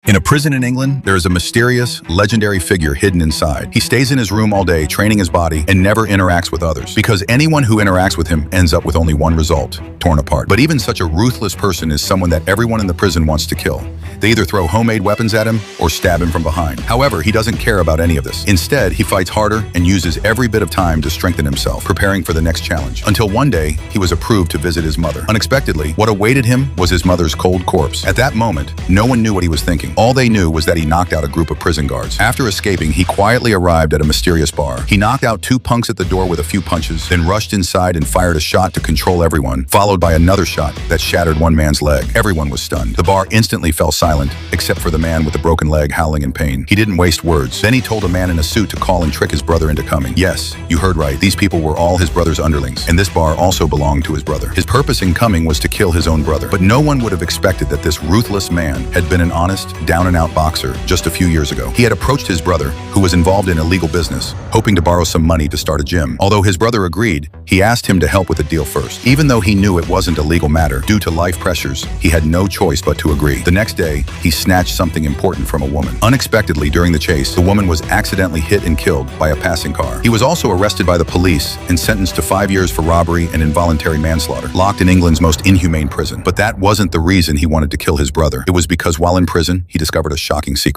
In a prison in England, there is a mysterious, legendary figure hidden inside. He stays in his room all day, training his body, and never interacts with others. Because anyone who interacts with him ends up with only one result: torn apart. But even such a ruthless person is someone that everyone in the prison wants to kill. They either throw homemade weapons at him or stab him from behind. However, he doesn't care about any of this. Instead, he fights harder and uses every bit of time to strengthen himself, preparing for the next challenge. Until one day, he was approved to visit his mother. Unexpectedly, what awaited him was his mother's cold corpse. At that moment, no one knew what he was thinking. All they knew was that he knocked out a group of prison guards. After escaping, he quietly arrived at a mysterious bar. He knocked out two punks at the door with a few punches, then rushed inside and fired a shot to control everyone, followed by another shot that shattered one man's leg. Everyone was stunned. The bar instantly fell silent, except for the man with the broken leg howling in pain. He didn't waste words. Then he told a man in a suit to call and trick his brother into coming. Yes, you heard right. These people were all his brother's underlings, and this bar also belonged to his brother. His purpose in coming was to kill his own brother. But no one would have expected that this ruthless man had been an honest, down-and-out boxer just a few years ago. He had approached his brother, who was involved in illegal business, hoping to borrow some money to start a gym. Although his brother agreed, he asked him to help with the deal first. Even though he knew it wasn't a legal matter, due to life pressures, he had no choice but to agree. The next day, he snatched something important from a woman. Unexpectedly, during the chase, the woman was accidentally hit and killed by a passing car. He was also arrested by the police and sentenced to 5 years for robbery and involuntary manslaughter, locked in England's most inhumane prison. But that wasn't the reason he wanted to kill his brother. It was because while in prison, he discovered a shocking secret.